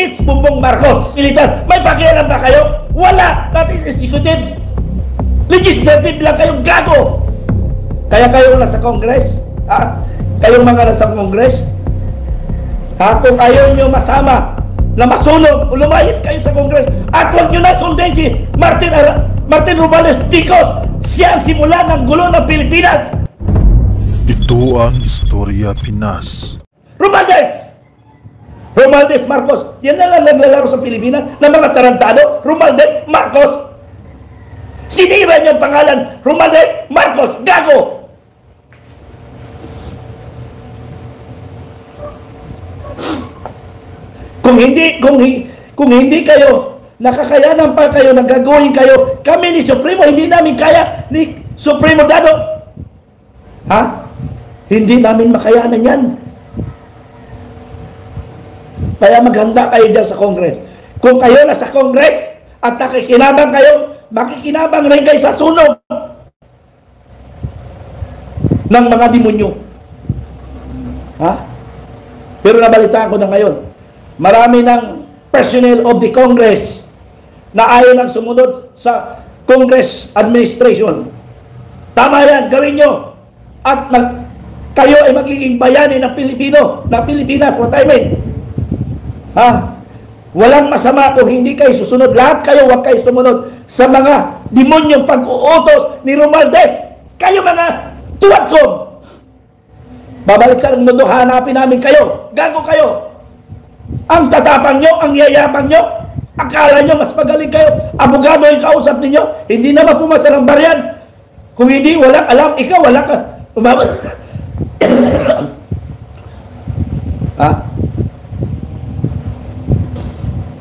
Mitch Bongbong Marcos, militar. May pakialam ba kayo? Wala. That is executive. Legislative lang kayong gago. Kaya kayo nasa Congress? Ha? Kayong mga nasa Congress? Ha? Kung ayaw nyo masama na masunog, lumayas kayo sa Congress. At huwag nyo na sundin si Martin Romualdez Ticos. Siya ang simula ng gulo ng Pilipinas. Ito ang Istorya Pinas. Romualdez Marcos. Yan na lang naglalaro sa Pilipinas ng mga tarantado. Romualdez Marcos. Sinira niyo ang pangalan Romualdez Marcos. Gago! Kung hindi kayo nakakayanan pa kayo, nagagawin kayo, kami ni Supremo, hindi namin kaya ni Supremo Dado. Ha? Hindi namin makayanan yan. Kaya maghanda kayo dyan sa Congress. Kung kayo na sa Congress at nakikinabang kayo, makikinabang rin kayo sa sunog ng mga demonyo. Ha? Pero nabalitaan ko na ngayon, marami ng personnel of the Congress na ayaw lang sumunod sa Congress administration. Tama yan, gawin nyo. At kayo ay magiging bayani ng Pilipino, ng Pilipinas, what I mean. Ha? Walang masama kung hindi kayo susunod. Lahat kayo, huwag kayo sumunod sa mga demonyong pag-uutos ni Romualdez. Kayo mga tuwad ko. Babalik ka ng mundo, hanapin namin kayo. Gago kayo. Ang tatapang nyo, ang yayapang nyo, akala nyo mas magaling kayo. Abogado yung kausap ninyo, hindi naman pumasa ng baryan. Kung hindi, walang alam, ikaw, wala ka. Ha?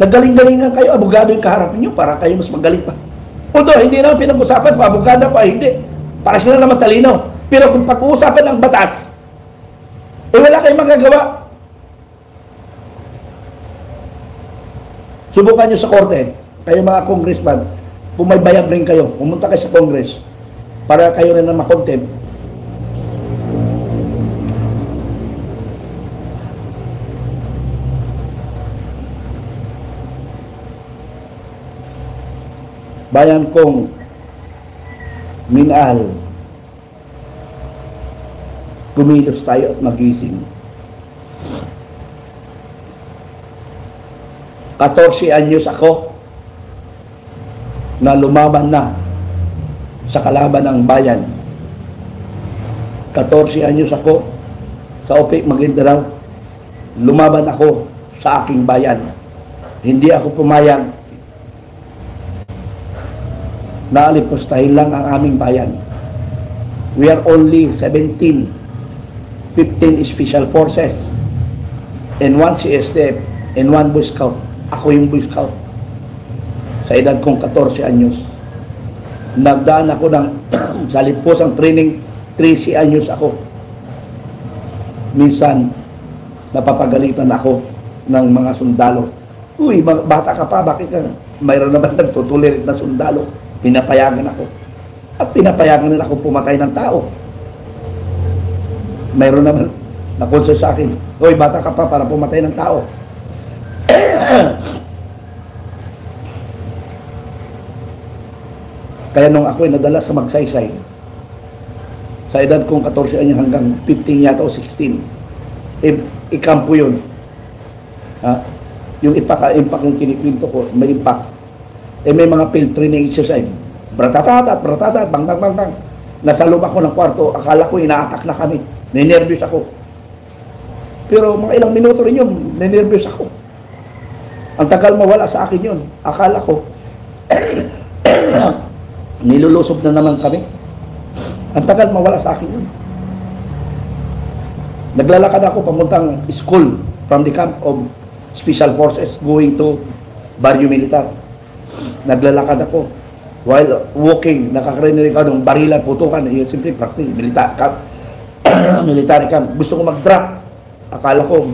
Nagaling-galingan kayo, abogado yung kaharap nyo para kayo mas magaling pa. Although, hindi naman pinag-usapan pa, abogado pa, hindi. Para sila naman talino. Pero kung pag-uusapan ng batas, wala kayong magagawa. Subukan nyo sa korte, kayo mga congressman, kung may bayag rin kayo, pumunta kayo sa Congress, para kayo rin na makontempt. Bayan kong minahal, kumilos tayo at magising. 14 anyos ako na lumaban na sa kalaban ng bayan. 14 anyos ako sa Opik Maguindanao. Lumaban ako sa aking bayan. Hindi ako pumayag na alipustahin lang ang aming bayan. We are only 17, 15 Special Forces, and 1 CSDF, and 1 Boy Scout. Ako yung Boy Scout. Sa edad kong 14 anyos. Nagdaan ako ng sa limpusang training, 13 anyos ako. Minsan, napapagalitan ako ng mga sundalo. Uy, bata ka pa, bakit ka? Mayroon naman nagtutulirit na sundalo. Pinapayagan ako. At pinapayagan nila akong pumatay ng tao. Mayroon naman nakonsul sa akin, "Hoy, bata ka pa para pumatay ng tao." Kaya nung ako ay nadala sa Magsaysay, sa edad kong 14 anyos hanggang 15 yata o 16, ikampo yun. Ha? Yung impact yung kinikwento ko, may impact. May mga field training exercise. Bratatatat, bang, bang, bang, bang. Nasa loob ako ng kwarto, akala ko ina-attack na kami. Ninervyos ako. Pero mga ilang minuto rin yun, ninervyos ako. Ang tagal mawala sa akin yun. Akala ko, nilulusob na naman kami. Ang tagal mawala sa akin yun. Naglalakad ako pamuntang school from the camp of Special Forces going to Barrio Militar. Naglalakad ako. While walking, nakakarinig ako ng barilan, putukan. Yun, simple practice. Military camp. Gusto ko mag-drop. Akala ko,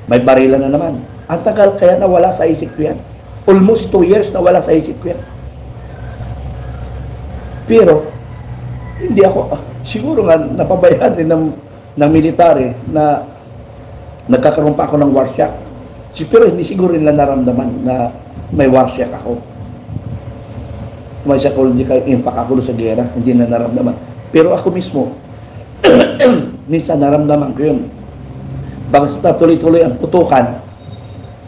may barilan na naman. Ang tagal, kaya nawala sa isip ko yan. Almost 2 years nawala sa isip ko yan. Pero, hindi ako, siguro nga, napabayaan rin ng military na nagkakaroon pa ako ng war shock. Pero hindi siguro nila naramdaman na may war shock ako. May psychological impact ako sa gera, hindi na naramdaman. Pero ako mismo, minsan naramdaman ko yun. Basta tuloy-tuloy ang putukan,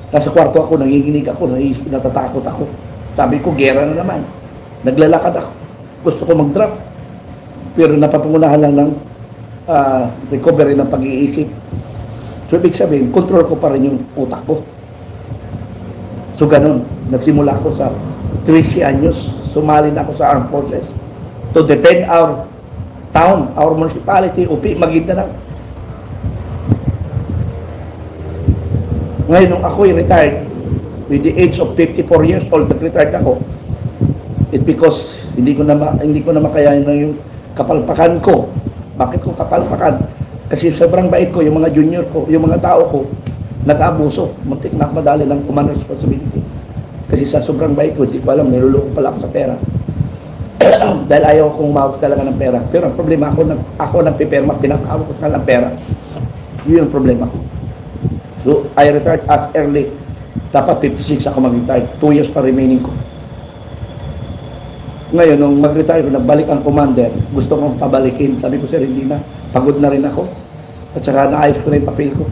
nasa kwarto ako, nanginginig ako, natatakot ako. Sabi ko, gera na naman. Naglalakad ako. Gusto ko mag-drop. Pero napapangunahan lang ng recovery ng pag-iisip. So, ibig sabihin, control ko pa rin yung utak ko. So, ganun. Nagsimula ako sa 13 anyos. Sumali na ako sa armed forces to defend our town, our municipality, Upi, Maguindanao. Ngayon, nung ako'y retired, with the age of 54 years old, nag-retired ako. It because hindi ko na makayanin na yung kapalpakan ko. Bakit ko kapalpakan? Kasi sobrang bait ko, yung mga junior ko, yung mga tao ko, nag-aabuso. Muntik na madali ng command responsibility. Kasi sa sobrang bait ko, hindi ko alam, niluloko pala ako sa pera. Dahil ayaw kong mahawak talaga ng pera. Pero ang problema ako nagpipirma, pinapahawak ko sa kanila ng pera. Yun yung problema ko. So, I retired as early. Dapat 56 ako mag-retire. 2 years pa remaining ko. Ngayon, nung mag-retire ko, nagbalik ang commander. Gusto kong pabalikin. Sabi ko, sir, hindi na. Pagod na rin ako. At saka naayos ko na yung papel ko.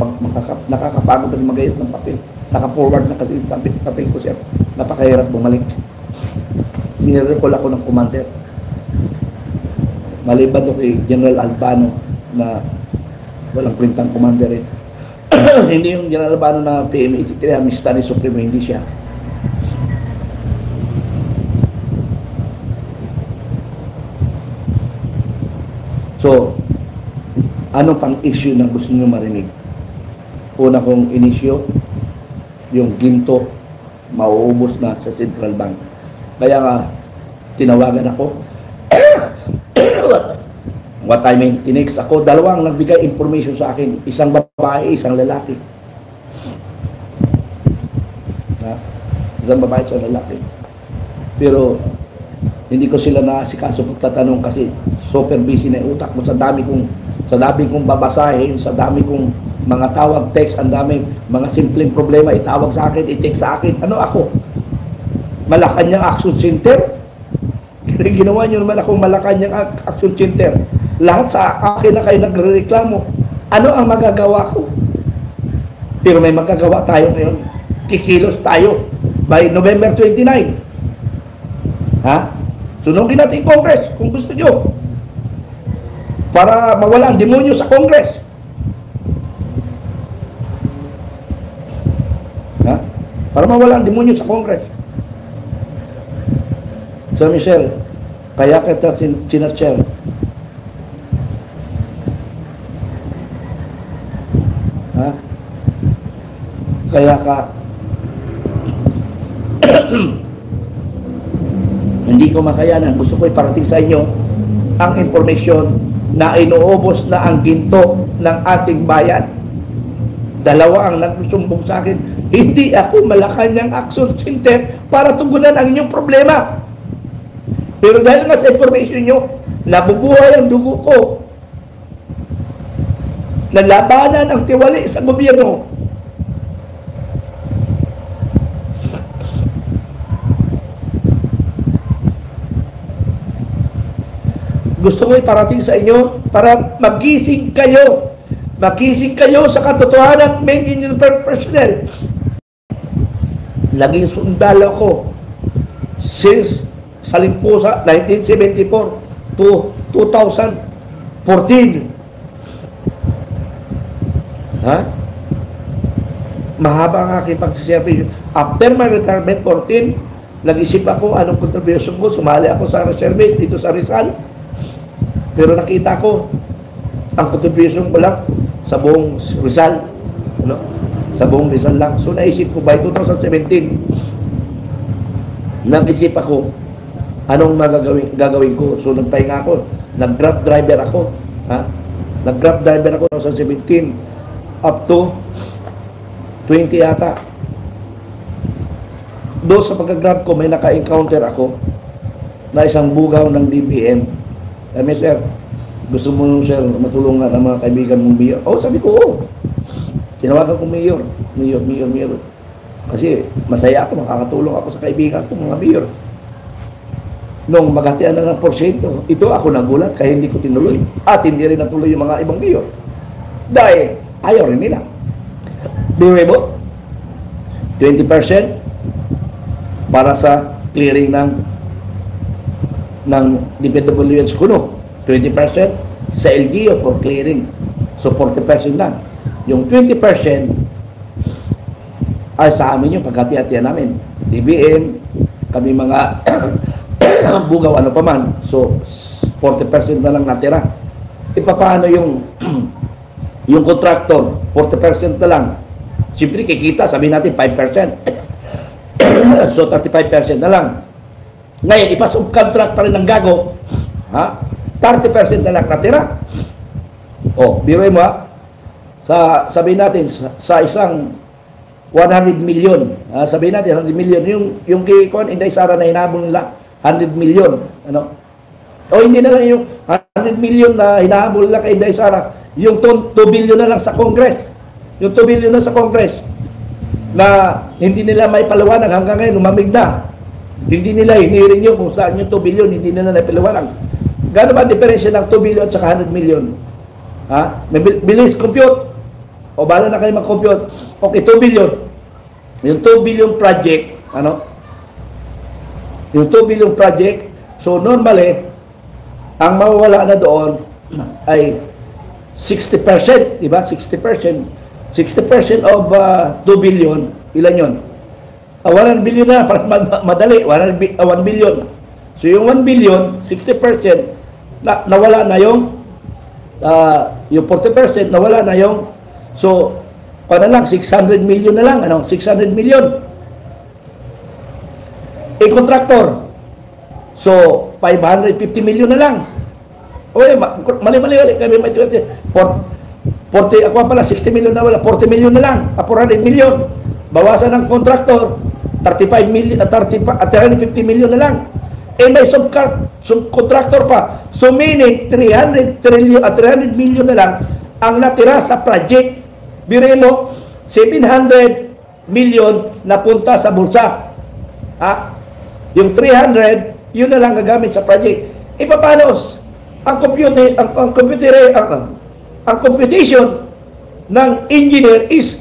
Nakakapagod na rin magayot ng papel. Naka-forward na kasi sa papel ko, sir. Napakahirap bumalik. Nirecall ako ng commander. Maliban doon kay General Albano na walang kwentang commander rin. Hindi yung General Albano na PM-83, Amistad ni Supremo, hindi siya. So, ano pang issue na gusto nyo marinig? Una kong inisyo, yung ginto, mauubos na sa Central Bank. Kaya nga, tinawagan ako. What I mean, tinext ako, dalawang nagbigay information sa akin. Isang babae, isang lalaki. Ha? Isang babae, isang lalaki. Pero, hindi ko sila naasikaso pagtatanong kasi super busy na yung utak mo sa dami kong babasahin, sa dami kong mga tawag, text, ang dami mga simpleng problema, itawag sa akin, i-text sa akin. Ano ako? Malacanang Action Center? Ginawa nyo naman akong Malacanang Action Center. Lahat sa akin na kayo nagre-reklamo. Ano ang magagawa ko? Pero may magagawa tayo ngayon. Kikilos tayo by November 29. Ha? Sunugin natin yung Congress kung gusto nyo. Para mawala ang demonyo sa Congress. Ha? Para mawala ang demonyo sa Congress. Sir Michelle, kaya kita sinashare. Ha? Kaya ka hindi ko makayanan. Gusto ko iparating sa inyo ang impormasyon na inuubos na ang ginto ng ating bayan. Dalawa ang nagsumbong sa akin. Hindi ako Malacanang Action Center para tugunan ang inyong problema. Pero dahil nga sa information nyo, nabubuhay ang dugo ko. Nalabanan ang tiwali sa gobyerno. Gusto ko iparating sa inyo para magising kayo. Magising kayo sa katotohanan, men in uniform personnel. Laging sundalo ko since sa Limposa, 1974 to 2014. Ha? Mahaba ang aking pagsiservisyo. After my retirement 14, nag-isip ako anong contribution ko. Sumali ako sa reserve dito sa Rizal. Pero nakita ko ang contribution ko lang sa buong Rizal. Ano? Sa buong Rizal lang. So naisip ko by 2017, nag-isip ako anong gagawin ko. So nagpahinga ako. Nag-grab driver ako. Ha? Nag-grab driver ako 2017 up to 20 yata. Doon sa pagka-grab ko, may naka-encounter ako na isang bugaw ng DBM. Sabi, sir, gusto mo sir matulungan ang mga kaibigan mong biya? Oh, sabi ko, oh. Tinawagan ko mayor. Mayor. Kasi masaya ako, makakatulong ako sa kaibigan ko, mga mayor. Nung maghatian na ng porsyento, ito ako nagulat kaya hindi ko tinuloy. At hindi rin natuloy yung mga ibang mayor. Dahil ayaw rin nila. Biruin mo, 20% para sa clearing ng DPWH Kuno. 20% sa LGU for clearing. So 40% lang. Yung 20% ay sa amin yung paghati-hatian namin. DBM, kami mga bugaw ano pa man. So 40% na lang natira. Paano yung yung contractor, 40% na lang. Siyempre kikita, sabihin natin 5%. So 35% na lang. Ngayon, ipasubcontract pa rin ng gago. Ha? 30% na lang natira. O, biruin mo ha. Sabihin natin, sa isang 100 million, sabihin natin 100 million, yung kay Inday Sara na hinabol nila, 100 million. Ano? O hindi na lang yung 100 million na hinahabol nila kay Inday Sara, yung 2 billion na lang sa Congress. Yung 2 billion na sa Congress na hindi nila may paliwanag hanggang ngayon, lumamig na. Hindi nila hinirin yun kung saan yung 2 billion, hindi nila naipaliwanag. Gano'n ba ang diferensya ng 2 billion at saka 100 million? Ha? May bilis, compute. O bala na kayo mag-compute. Okay, 2 billion. Yung 2 billion project, ano? Yung 2 billion project, so normally, ang mawawala na doon ay 60%, di ba? 60%. 60% of 2 billion, ilan yun? 1 billion na, para madali, 1 billion. So yung 1 billion, 60%, nawala na yung 40%, nawala na yung, so, na lang, 600 million na lang, ano? 600 million. A contractor, so, 550 million na lang. Uy, mali, kami may 40, ako pala, 60 million na wala, 40 million na lang, 400 million. Bawasan ng contractor, 35 million, 350 million na lang. Eh may subcontractor pa. So meaning, 300 million na lang ang natira sa project. Biruin mo, 700 million na punta sa bulsa. Ha? Yung 300, yun na lang gagamit sa project. E paano? Ang computation ng engineer is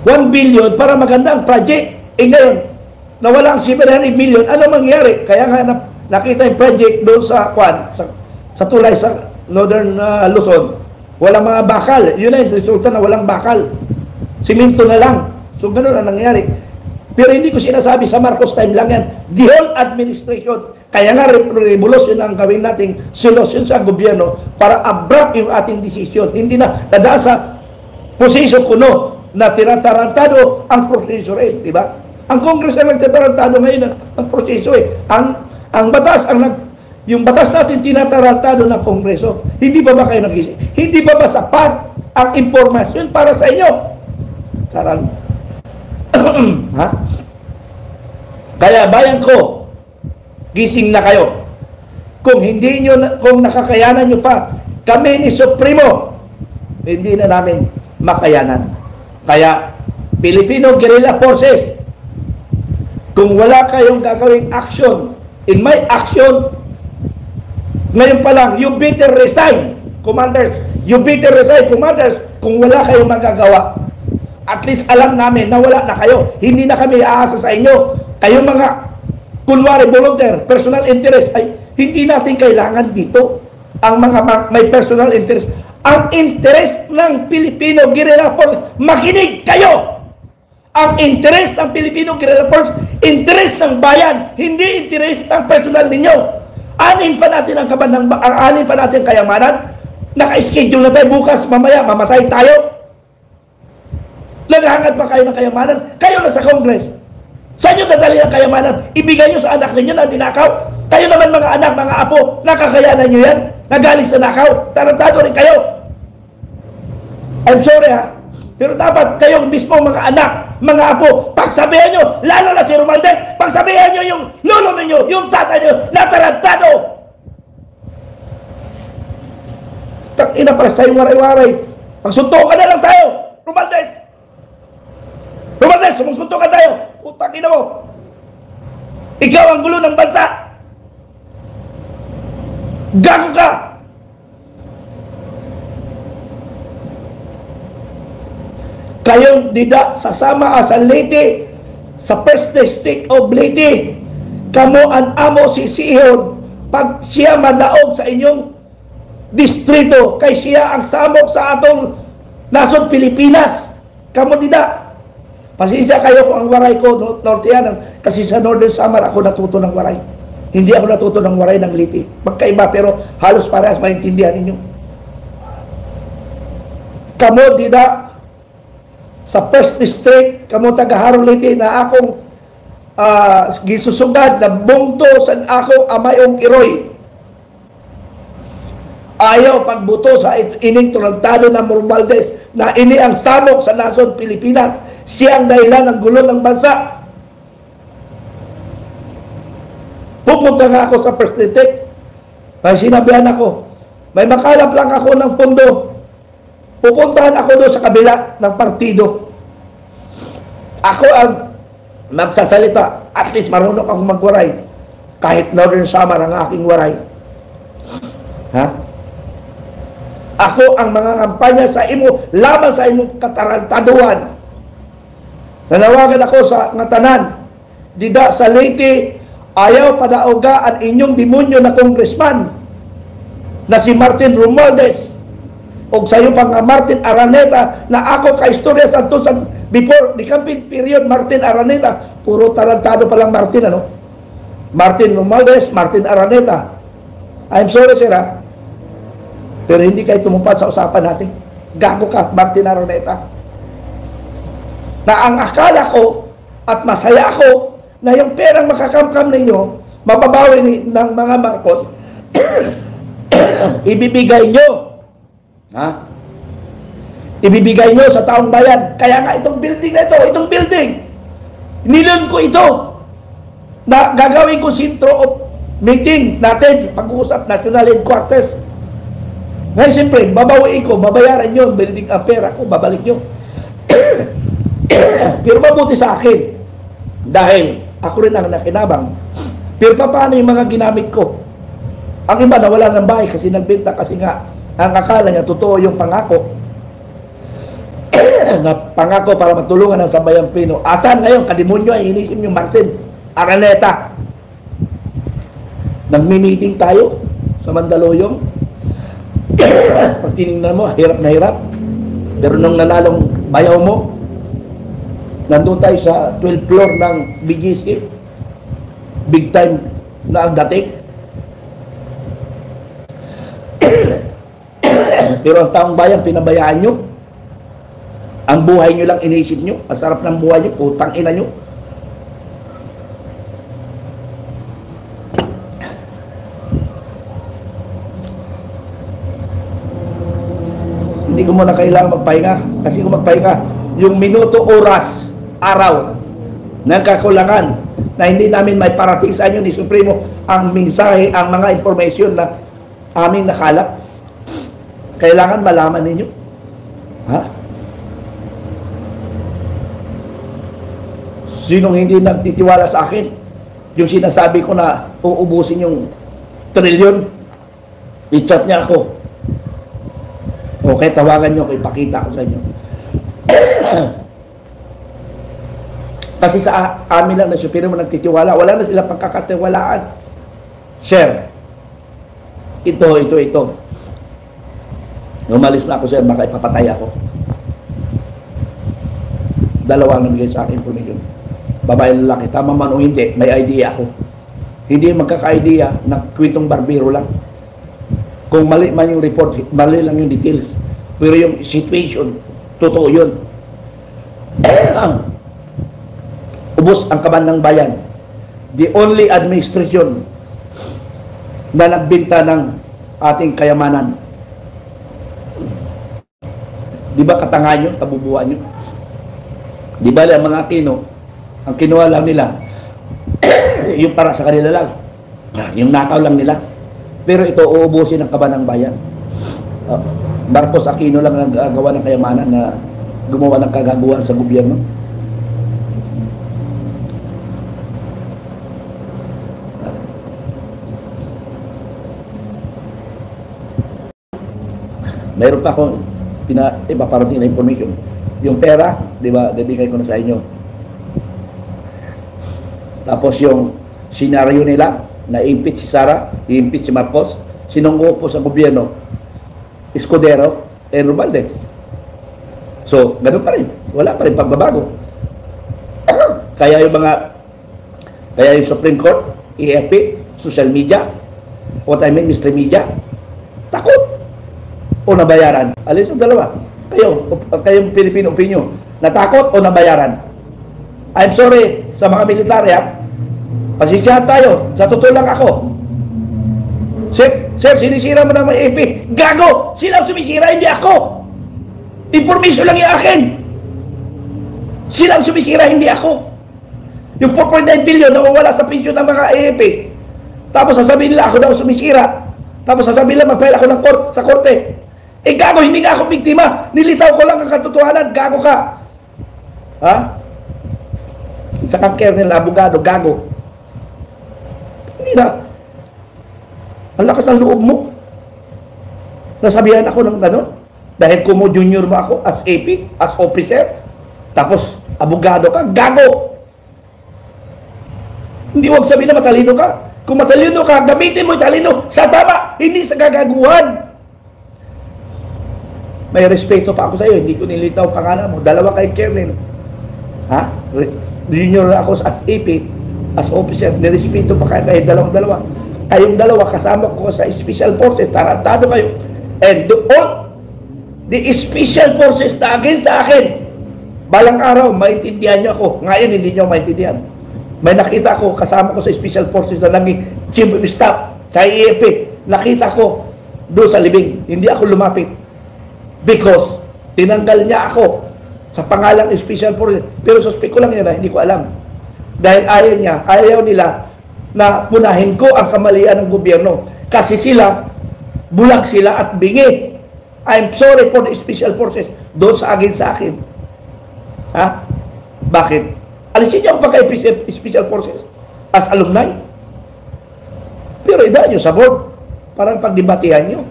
1 billion para maganda ang project. Eh ngayon, nawala ang 700 million, ano mangyari? Kaya nga nakita yung project doon sa tulay sa Northern Luzon. Walang mga bakal. Yun na yung resulta na walang bakal. Simento na lang. So ganoon ang nangyari. Pero hindi ko sinasabi sa Marcos time lang yan. The whole administration. Kaya nga revolusyon ang gawin nating solusyon sa gobyerno para abrupt yung ating desisyon. Hindi na dadaan sa posisyon kuno na tinatarantado ang proseso rin. Diba? Ang Congress ang nagtatarantado ngayon ang proseso eh. Ang batas, yung batas natin tinatarantado ng Kongreso. Hindi ba kayo nag-isip? Hindi ba sapat ang impormasyon para sa inyo? Ha? Kaya bayan ko, gising na kayo. Kung nakakayanan nyo pa, kami ni Supremo, hindi na namin makayanan. Kaya, Filipino Guerrilla Forces, kung wala kayong gagawing action, in my action, ngayon pa lang, you better resign, commanders. You better resign, commanders, kung wala kayong magagawa. At least alam namin na wala na kayo. Hindi na kami aasa sa inyo. Kayong mga kunwari volunteer, personal interest, ay hindi natin kailangan dito. Ang mga may personal interest. Ang interest ng Filipino Guerrilla Force, makinig kayo! Ang interest ng Filipino Guerrilla Force, interest ng bayan, hindi interest ng personal ninyo. Anin pa natin ang anin pa natin kayamanan. Naka-schedule na tayo bukas, mamaya mamatay tayo. Naghahangad pa kayo ng kayamanan. Kayo na sa Congress. Saan nyo dadali ang kayamanan? Ibigay nyo sa anak ninyo na dinakaw. Kayo naman mga anak, mga apo, nakakayanan nyo yan? Nagaling sa nakaw. Tarantado rin kayo. I'm sorry ha. Pero dapat kayong mismo mga anak, mga apo, pagsabihan nyo, lalo na si Romualdez, pagsabihan nyo yung lolo ninyo, yung tatay nyo, na tarantado. Ina para sa tayong waray-waray. Pagsuntukan na lang tayo. Romualdez! Romualdez, sumusunto ka tayo! Putang ina mo! Ikaw ang gulo ng bansa! Gago ka! Kayong dida sasama sa Leyte, sa First District of Leyte, kamo ang amo si Sihon pag siya madaog sa inyong distrito, kay siya ang samok sa atong nasod Pilipinas. Kamo dida. Pasensya kayo kung ang waray ko Nortean, kasi sa Northern Samar ako natuto ng waray. Hindi ako natuto ng waray ng Leyte. Magkaiba pero halos parehas maintindihan ninyo. Kamo dida sa First District, kamo taga Harong Leyte na akong gisusugad na bungto sa akong amayong iroy. Ayaw pagbuto sa ining tulantado na Romualdez na ini ang samok sa nasod Pilipinas. Siya ang dahilan ng gulo ng bansa. Pupunta nga ako sa First District. Ay sinabihan ako, may makalap lang ako ng pondo. Pupuntahan ako doon sa kabila ng partido. Ako ang magsasalita. At least marunong akong magwaray. Kahit Northern Samar ang aking waray. Ha? Ako ang mga kampanya sa imo, laban sa imong katarantaduhan. Nanawagan ako sa ngatanan. Dida sa Leyte, ayaw padaoga ang inyong demonyo na congressman na si Martin Romualdez. O sa iyo pang Martin Araneta na ako ka-istorya sa before the campaign period, Martin Araneta, puro tarantado palang Martin, ano? Martin Romualdez, Martin Araneta. I'm sorry, sir, ha? Pero hindi kayo tumupad sa usapan natin. Gago ka, Martin Araneta. Na ang akala ko at masaya ako na yung perang makakamkam ninyo, mababawi ng mga Marcos, ibibigay nyo. Ha? Ibibigay nyo sa taong bayan. Kaya nga itong building na ito, itong building, nilon ko ito na gagawin ko sentro of meeting natin, pag-uusap, national headquarters. Ngayon siyempre, babawiin ko, babayaran nyo, building ang pera ko, babalik nyo. Pero mabuti sa akin, dahil ako rin ang nakinabang. Pero paano yung mga ginamit ko? Ang iba nawala ng bahay kasi nagbenta, kasi nga, ang akala niya, totoo yung pangako. Na pangako para matulungan ang Sambayang Pino. Asan ngayon? Kadimonyo ay inisip yung Martin Araneta. Nagmi-meeting tayo sa Mandaluyong. Pag tinignan mo, hirap na hirap. Pero nung nanalong bayaw mo, nandun tayo sa 12th floor ng BGC. Big time na ang dating. Pero ang taong bayan, pinabayaan nyo. Ang buhay nyo lang inisip nyo. Ang sarap ng buhay nyo, putang ina nyo. Hindi ko muna kailangan magpahinga. Kasi kung magpahinga, yung minuto, oras, araw, nagkakulangan na hindi namin may parating sa inyo ni Supremo ang mensahe, ang mga information na aming nakalap. Kailangan malaman ninyo. Ha? Sinong hindi nagtitiwala sa akin? Yung sinasabi ko na uubusin yung trilyon, i-chat niya ako. Okay, tawagan nyo, ipakita ko sa inyo. Kasi sa amin lang na Supremo nagtitiwala, wala na silang pagkakatiwalaan. Share. Ito. Umalis na ako, sir, baka ipapatay ako. Dalawang nabigay sa akin information. Babae lalaki, tama man o hindi, may idea ako. Hindi magkaka-idea na kwentong barbero lang. Kung mali man yung report, mali lang yung details. Pero yung situation, totoo yun. Ubos ang kaban ng bayan. The only administration na nagbinta ng ating kayamanan. Di ba katangahan nyo, kabubuan nyo? Di ba ang mga Aquino, ang kinuha lang nila, yung para sa kanila lang. Yung nakaw lang nila. Pero ito, uubusin ang kaban ng bayan. Marcos Aquino lang nagagawa ng kayamanan na gumawa ng kagaguhan sa gobyerno. Mayroon pa akong ipaparating na information. Yung pera, di ba, nabigay ko na sa inyo. Tapos yung senaryo nila, na impeach si Sara, i-impeach si Marcos, sinong upo sa gobyerno? Escudero and Romualdez. So, ganun pa rin. Wala pa rin pagbabago. Kaya yung Supreme Court, EFP, social media, what I mean, Mr. Media, takot o nabayaran? Alin sa dalawa? Kayong Filipino opinion, natakot o nabayaran? I'm sorry sa mga military, ha? Pasisyahan tayo. Sa totoo lang ako. Sir, sinisira mo na may AP. Gago! Sila sumisira, hindi ako. Information lang yung akin. Sila sumisira, hindi ako. Yung 4.9 billion na mawala sa pensyon ng mga AP. Tapos sasabihin nila ako daw sumisira. Tapos sasabihin nila mag-file ako ng sa korte. Eh gago, hindi nga ako biktima. Nilitaw ko lang ang katotohanan. Gago ka. Ha? Isa kang kernel, abogado, gago. Hindi na. Ang lakas ang loob mo. Nasabihan ako ng gano'n. Dahil kumo junior mo ako as AP, as officer. Tapos, abogado ka, gago. Hindi wag sabihin na matalino ka. Kung matalino ka, gamitin mo talino sa tama, hindi sa gagaguhan. May respeto pa ako sa iyo, hindi ko nilitaw pangalan mo. Dalawa kayong kernel. Ha? Junior ako as AP, as officer, nirespeto pa kayo dalawang-dalawa. Kayong dalawa, kasama ko sa Special Forces, tarantado kayo. And all the Special Forces na against sa akin, balang araw, maintindihan nyo ako. Ngayon, hindi nyo maintindihan. May nakita ko, kasama ko sa Special Forces na naging Chief of Staff sa EFP. Nakita ko doon sa libing. Hindi ako lumapit. Because tinanggal niya ako sa pangalang Special Forces. Pero suspect ko lang yun, hindi ko alam. Dahil ayaw nila na punahin ko ang kamalian ng gobyerno. Kasi sila, bulag sila at bingi. I'm sorry for the Special Forces. Doon sa akin. Ha? Bakit? Alisin niyo ako pa kay Special Forces as alumni. Pero idaan nyo sa board. Parang pagdebatihan nyo.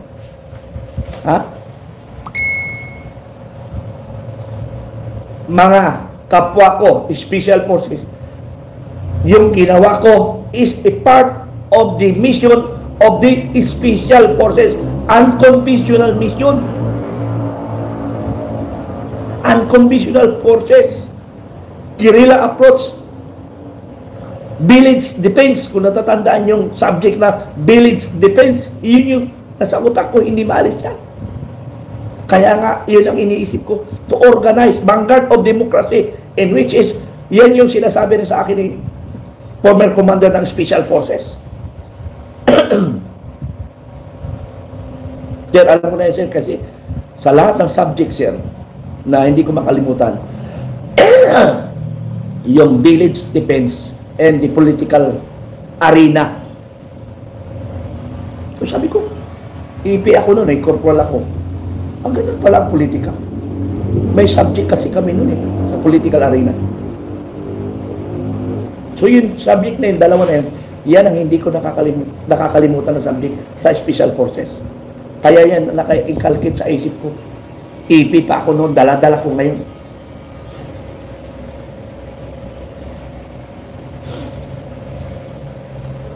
Ha? Mga kapwa ko, Special Forces, yung ginawa ko is a part of the mission of the Special Forces. Unconventional mission. Unconventional forces. Guerrilla approach. Village defense. Kung natatandaan yung subject na village defense, yun yung nasa utak ko, hindi maalis yan. Kaya nga, yun ang iniisip ko. To organize, vanguard of democracy, in which is, yan yung sinasabi na sa akin ni former commander ng Special Forces. Sir, alam mo na yun, sir, kasi sa lahat ng subject, sir, na hindi ko makalimutan, yung village defense and the political arena. So sabi ko, IP ako noon, corporal ako. Ang ganun pala ang politika. May subject kasi kami noon sa political arena. So yun, subject na yun, dalawa na yun, yan ang hindi ko nakakalimutan na subject sa Special Forces. Kaya yan, naka-inculcate sa isip ko. IP pa ako noon, dala-dala ko ngayon.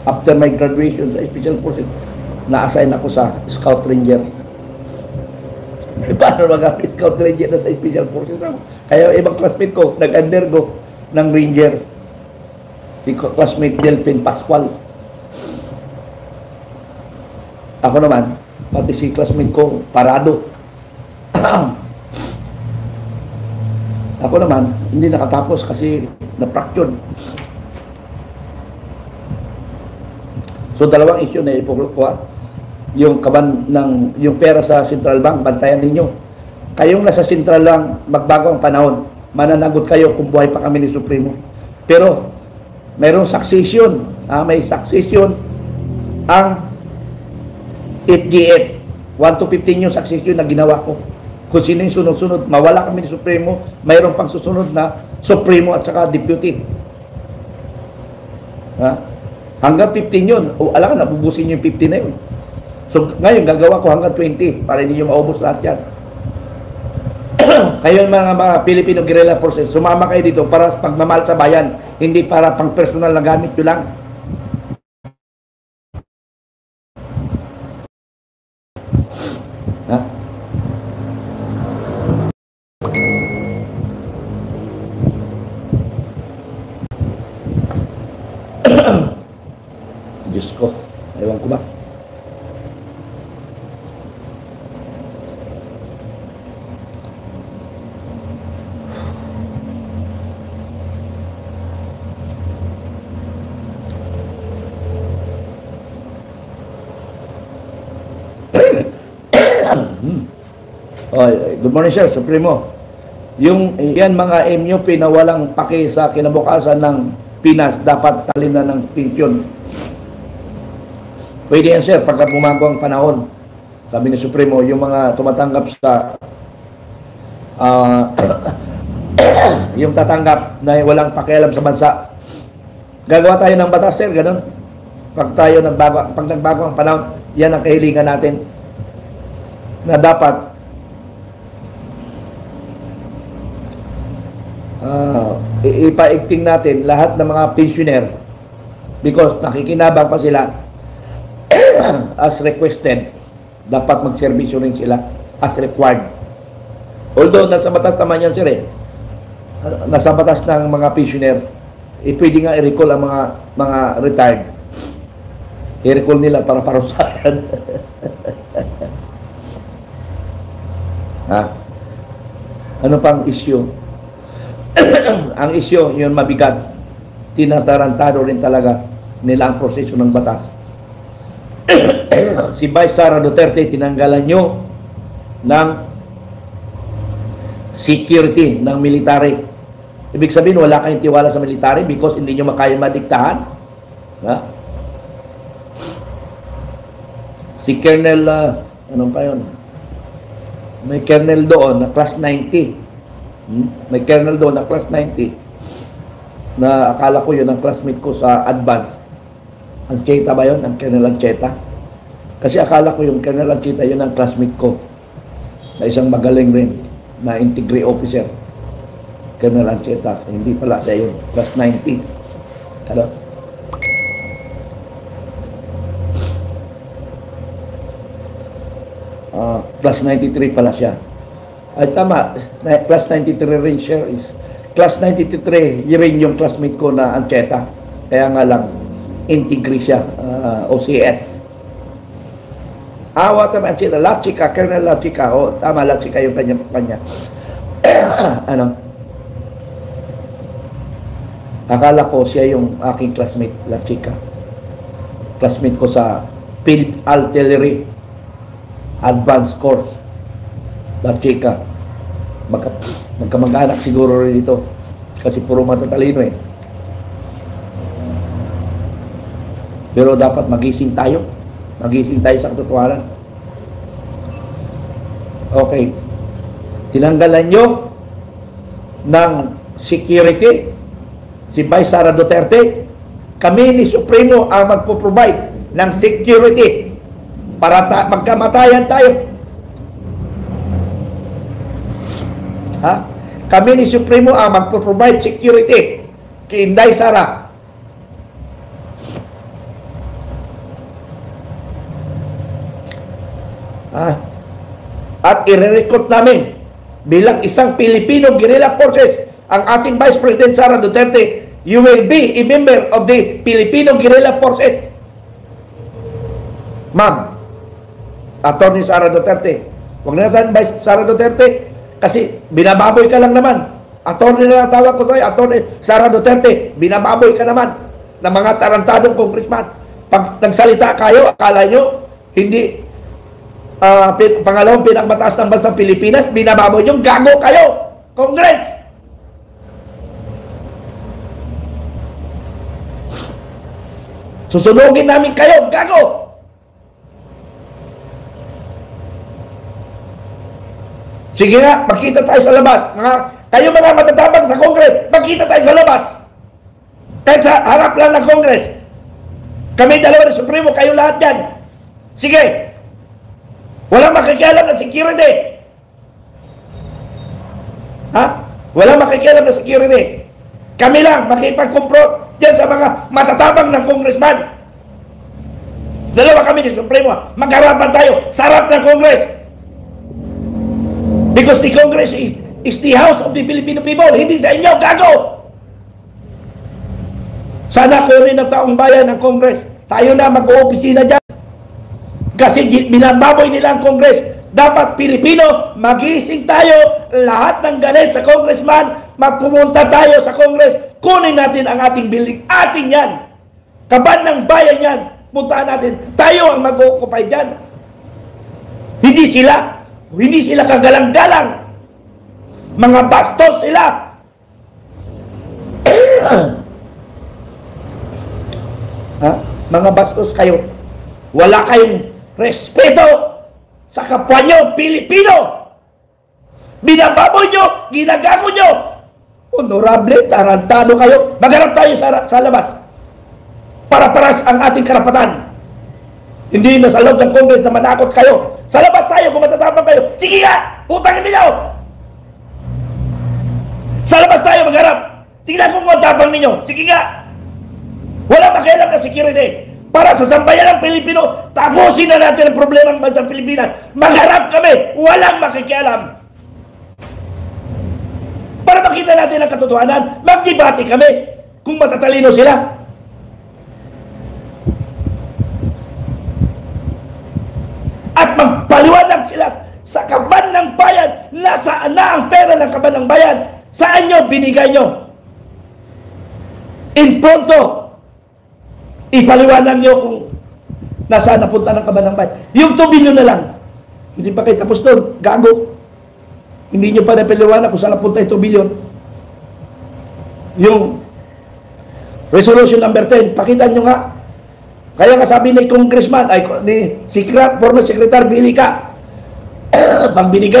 After my graduation sa Special Forces, na-assign ako sa Scout Ranger. Paano mag-apply Scout Ranger na sa Special Forces ako? Kaya ibang classmate ko, nag-undergo ng Ranger. Si classmate Delphin Pascual. Ako naman, pati si classmate ko, Parado. Ako naman, hindi nakatapos kasi na-fractured. So dalawang issue na ipukuha. Yung kaban ng yung pera sa Central Bank, bantayan ninyo. Kayong nasa Central Bank, magbago ang panahon. Mananagot kayo kung buhay pa kami ni Supremo. Pero mayroong succession, may succession ang FGF. 1 to 15 yung succession na ginawa ko. Kung sino yung sunod-sunod, mawala kami ni Supremo, mayroon pang susunod na Supremo at saka Deputy. Ha? Hanggang 15 yun. O, alam ka, nabubusin yung 15 na yun. So, ngayon, gagawa ko hanggang 20 para hindi nyo maubos lahat yan. Kayo mga Filipino Guerrilla Forces, sumama kayo dito para pagmamahal sa bayan, hindi para pang personal na gamit nyo lang. Ha? Diyos ko, ewan ko ba? Good morning, sir. Supremo. Yan mga MUP na walang paki sa kinabukasan ng Pinas, dapat talinan ng pensyon. Pwede yan, sir, pagka bumago ang panahon. Sabi ni Supremo, yung mga tumatanggap sa yung tatanggap na walang pakialam sa bansa. Gagawa tayo ng batas, sir, ganun. Pag nagbago ang panahon, yan ang kahilingan natin na dapat ipaigting natin lahat ng mga pensioner because nakikinabang pa sila as requested, dapat magserbisyo rin sila as required. Although nasa batas naman yan, sir, nasa batas ng mga pensioner, pwede nga i-recall ang mga retired, i-recall nila para parusahan. Ha? Ano pang issue? Ang issue, yun mabigat. Tinatarantado rin talaga nila ang proseso ng batas. Si Vice Sara Duterte, tinanggalan nyo ng security ng military. Ibig sabihin, wala kayong tiwala sa military because hindi nyo makaya madiktahan. Ha? Si Colonel, anong pa yun? May Colonel doon na class 90. May Colonel doon na class 90 na akala ko yun ang classmate ko sa advance. Ancheta ba yun? Ang Colonel Ancheta? Kasi akala ko yung Colonel Ancheta yun ang classmate ko na isang magaling rin na integrity officer. Colonel Ancheta. Hindi pala siya yun. Class 90. Ano? Class 93 pala siya. Ay tama, class 93 rin siya. Class 93 rin yung classmate ko na Ancheta. Kaya nga lang, integrity siya, OCS. What am Ancheta? Lachika, Colonel Lachika. O, tama, Lachika yung kanya. Ano? Akala ko siya yung aking classmate, Lachika. Classmate ko sa Field Artillery Advanced Course. Lachika. Magkamag-anak siguro rin ito. Kasi puro matatalino eh. Pero dapat magising tayo. Magising tayo sa katotohanan. Okay. Tinanggalan nyo ng security si Vice Sara Duterte. Kami ni Supremo ang magpo-provide ng security para magkamatayan tayo. Ha? Kami ni Supremo ang magpo-provide security kay Inday Sara. At i-recruit namin bilang isang Filipino Guerrilla Forces ang ating Vice President Sara Duterte. You will be a member of the Filipino Guerrilla Forces. Ma'am, Attorney Sara Duterte. Huwag na natin Vice Sara Duterte kasi binababoy ka lang naman. Attorney na lang tawag ko sa'yo, Attorney Sara Duterte. Binababoy ka naman ng mga tarantadong congressman. Pag nagsalita kayo, akala nyo hindi pangalawang pinakamataas ng bansang Pilipinas, binababoy nyo, gago kayo, Congress! Susunugin namin kayo, gago! Sige nga, makita tayo sa labas. Kayo mga matatabang sa Congress, makita tayo sa labas. Kahit sa harap lang ng Congress. Kami dalawa ng Supremo, kayo lahat yan. Sige. Walang makikialam na security. Ha? Walang makikialam na security. Kami lang makipag-confront dyan sa mga matatabang ng congressman. Dalawa kami ng Supremo. Magharapan tayo sa harap ng Congress. Because the Congress is the house of the Filipino people. Hindi sa inyo, gago! Sana kunin ng taong bayan ng Congress. Tayo na mag-oopisina dyan. Kasi binababoy nila ang Congress. Dapat Pilipino, mag-iising tayo. Lahat ng galit sa congressman, magpumunta tayo sa Congress. Kunin natin ang ating building. Atin yan. Kaban ng bayan yan. Puntaan natin. Tayo ang mag-occupy dyan. Hindi sila. Hindi sila kagalang-galang. Mga bastos sila. Ha? Mga bastos kayo. Wala kayong respeto sa kapwa nyo, Pilipino. Binababoy nyo, ginagago nyo. Honorable, tarantado kayo. Magharap tayo sa labas. Para-paras ang ating karapatan. Hindi na sa loob ng Congress na manakot kayo. Sa labas tayo kung matatabang kayo. Sige nga! Putangin ninyo! Sa labas tayo magharap. Tingnan kung matabang ninyo. Sige nga! Wala makialam na security. Para sa sambayan ng Pilipino, tapusin na natin ang problema ng bansang Pilipinas. Magharap kami. Walang makikialam. Para makita natin ang katotohanan, magdebate kami kung matatalino sila. At magpaliwanag sila sa kaban ng bayan. Nasaan na ang pera ng kaban ng bayan? Saan nyo binigay nyo? In pronto, ipaliwanag nyo kung nasaan napunta ng kaban ng bayan. Yung 2 billion na lang. Hindi pa kayo tapos doon. Gago. Hindi nyo pa napaliwanag kung saan napunta yung 2 billion. Yung resolution number 10, pakita nyo nga. Kaya nga sabi ni Congressman, ni former Secretary Billy Ka, pag binigay